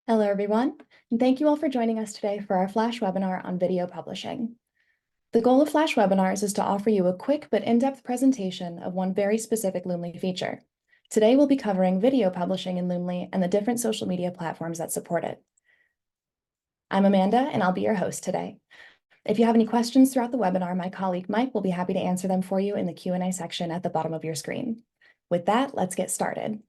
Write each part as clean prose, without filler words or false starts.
Hello, everyone, and thank you all for joining us today for our Flash webinar on video publishing. The goal of Flash webinars is to offer you a quick but in-depth presentation of one very specific Loomly feature. Today, we'll be covering video publishing in Loomly and the different social media platforms that support it. I'm Amanda, and I'll be your host today. If you have any questions throughout the webinar, my colleague Mike will be happy to answer them for you in the Q&A section at the bottom of your screen. With that, let's get started.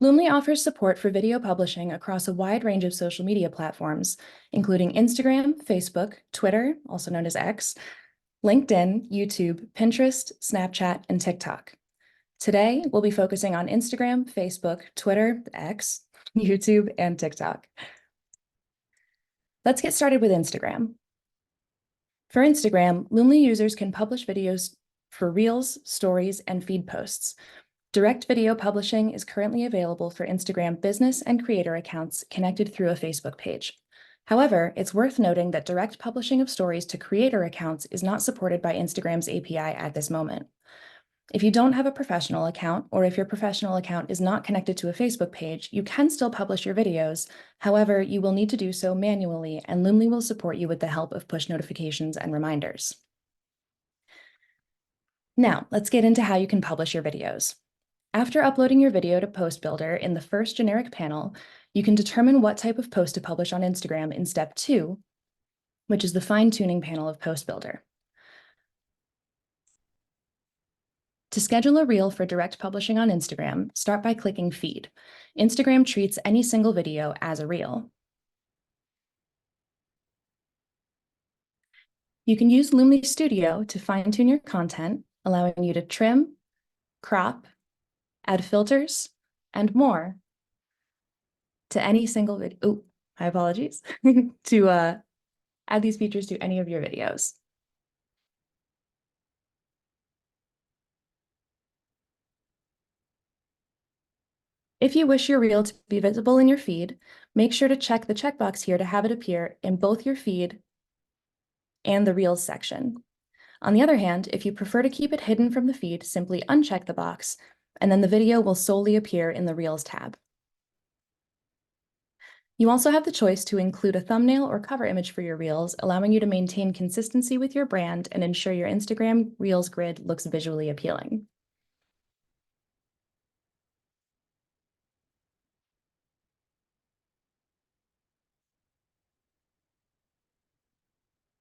Loomly offers support for video publishing across a wide range of social media platforms, including Instagram, Facebook, Twitter, also known as X, LinkedIn, YouTube, Pinterest, Snapchat, and TikTok. Today, we'll be focusing on Instagram, Facebook, Twitter, X, YouTube, and TikTok. Let's get started with Instagram. For Instagram, Loomly users can publish videos for Reels, Stories, and feed posts. Direct video publishing is currently available for Instagram business and creator accounts connected through a Facebook page. However, it's worth noting that direct publishing of stories to creator accounts is not supported by Instagram's API at this moment. If you don't have a professional account, or if your professional account is not connected to a Facebook page, you can still publish your videos. However, you will need to do so manually, and Loomly will support you with the help of push notifications and reminders. Now, let's get into how you can publish your videos. After uploading your video to Post Builder in the first generic panel, you can determine what type of post to publish on Instagram in step 2, which is the fine-tuning panel of Post Builder. To schedule a reel for direct publishing on Instagram, start by clicking Feed. Instagram treats any single video as a reel. You can use Loomly Studio to fine-tune your content, allowing you to trim, crop, add filters, and more to any single video. Oh, my apologies. to add these features to any of your videos. If you wish your reel to be visible in your feed, make sure to check the checkbox here to have it appear in both your feed and the Reels section. On the other hand, if you prefer to keep it hidden from the feed, simply uncheck the box, and then the video will solely appear in the Reels tab. You also have the choice to include a thumbnail or cover image for your Reels, allowing you to maintain consistency with your brand and ensure your Instagram Reels grid looks visually appealing.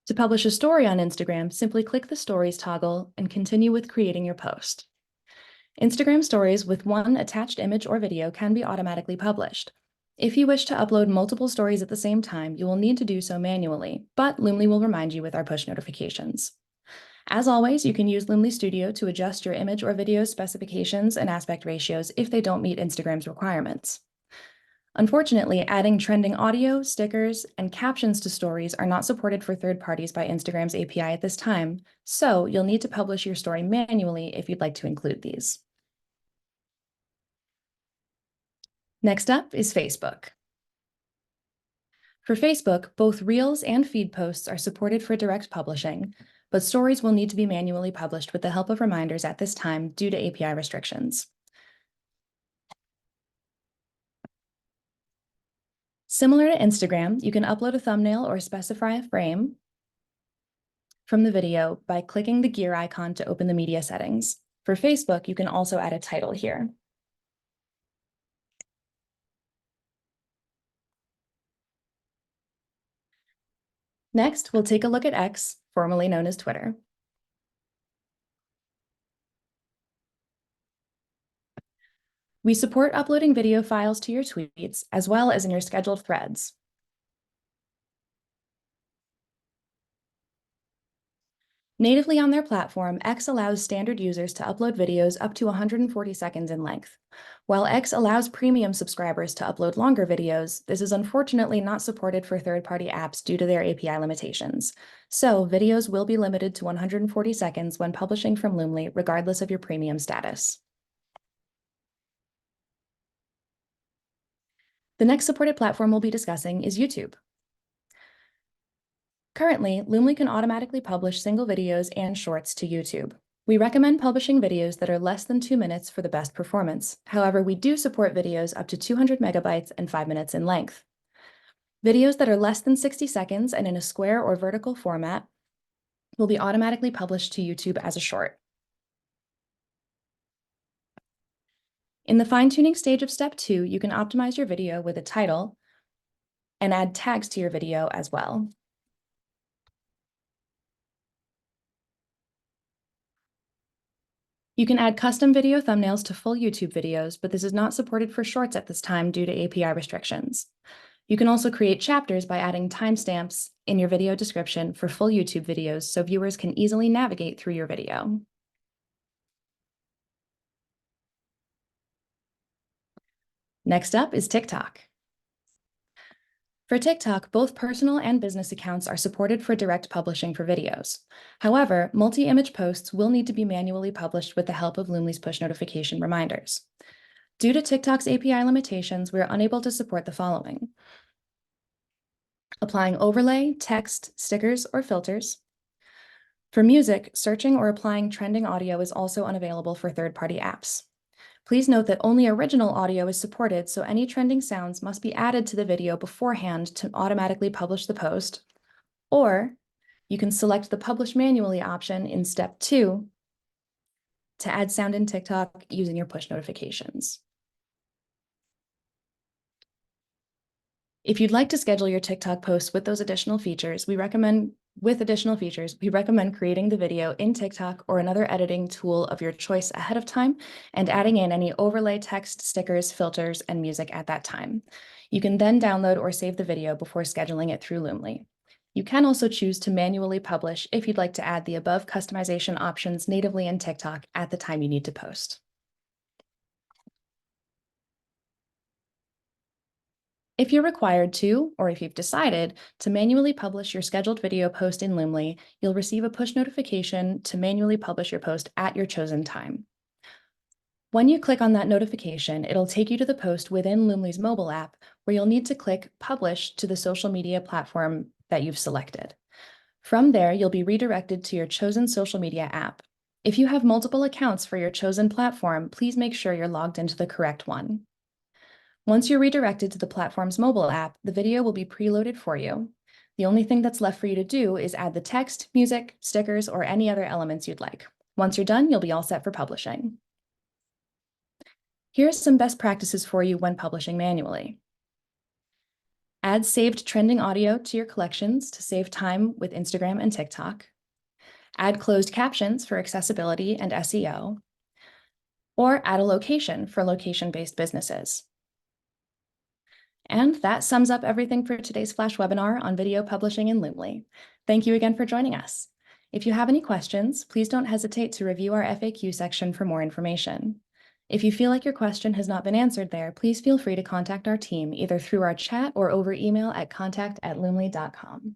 To publish a story on Instagram, simply click the Stories toggle and continue with creating your post. Instagram stories with one attached image or video can be automatically published. If you wish to upload multiple stories at the same time, you will need to do so manually, but Loomly will remind you with our push notifications. As always, you can use Loomly Studio to adjust your image or video specifications and aspect ratios if they don't meet Instagram's requirements. Unfortunately, adding trending audio, stickers, and captions to stories are not supported for third parties by Instagram's API at this time, so you'll need to publish your story manually if you'd like to include these. Next up is Facebook. For Facebook, both Reels and feed posts are supported for direct publishing, but stories will need to be manually published with the help of reminders at this time due to API restrictions. Similar to Instagram, you can upload a thumbnail or specify a frame from the video by clicking the gear icon to open the media settings. For Facebook, you can also add a title here. Next, we'll take a look at X, formerly known as Twitter. We support uploading video files to your tweets, as well as in your scheduled threads. Natively on their platform, X allows standard users to upload videos up to 140 seconds in length. While X allows premium subscribers to upload longer videos, this is unfortunately not supported for third-party apps due to their API limitations. So, videos will be limited to 140 seconds when publishing from Loomly, regardless of your premium status. The next supported platform we'll be discussing is YouTube. Currently, Loomly can automatically publish single videos and shorts to YouTube. We recommend publishing videos that are less than 2 minutes for the best performance. However, we do support videos up to 200 megabytes and 5 minutes in length. Videos that are less than 60 seconds and in a square or vertical format will be automatically published to YouTube as a short. In the fine-tuning stage of step 2, you can optimize your video with a title and add tags to your video as well. You can add custom video thumbnails to full YouTube videos, but this is not supported for shorts at this time due to API restrictions. You can also create chapters by adding timestamps in your video description for full YouTube videos so viewers can easily navigate through your video. Next up is TikTok. For TikTok, both personal and business accounts are supported for direct publishing for videos. However, multi-image posts will need to be manually published with the help of Loomly's push notification reminders. Due to TikTok's API limitations, we are unable to support the following: applying overlay, text, stickers, or filters. For music, searching or applying trending audio is also unavailable for third-party apps. Please note that only original audio is supported, so any trending sounds must be added to the video beforehand to automatically publish the post, or you can select the Publish Manually option in step 2 to add sound in TikTok using your push notifications. If you'd like to schedule your TikTok posts with additional features, we recommend creating the video in TikTok or another editing tool of your choice ahead of time and adding in any overlay text, stickers, filters, and music at that time. You can then download or save the video before scheduling it through Loomly. You can also choose to manually publish if you'd like to add the above customization options natively in TikTok at the time you need to post. If you're required to, or if you've decided to manually publish your scheduled video post in Loomly, you'll receive a push notification to manually publish your post at your chosen time. When you click on that notification, it'll take you to the post within Loomly's mobile app, where you'll need to click Publish to the social media platform that you've selected. From there, you'll be redirected to your chosen social media app. If you have multiple accounts for your chosen platform, please make sure you're logged into the correct one. Once you're redirected to the platform's mobile app, the video will be preloaded for you. The only thing that's left for you to do is add the text, music, stickers, or any other elements you'd like. Once you're done, you'll be all set for publishing. Here's some best practices for you when publishing manually. Add saved trending audio to your collections to save time with Instagram and TikTok. Add closed captions for accessibility and SEO. Or add a location for location-based businesses. And that sums up everything for today's Flash webinar on video publishing in Loomly. Thank you again for joining us. If you have any questions, please don't hesitate to review our FAQ section for more information. If you feel like your question has not been answered there, please feel free to contact our team either through our chat or over email at contact@loomly.com.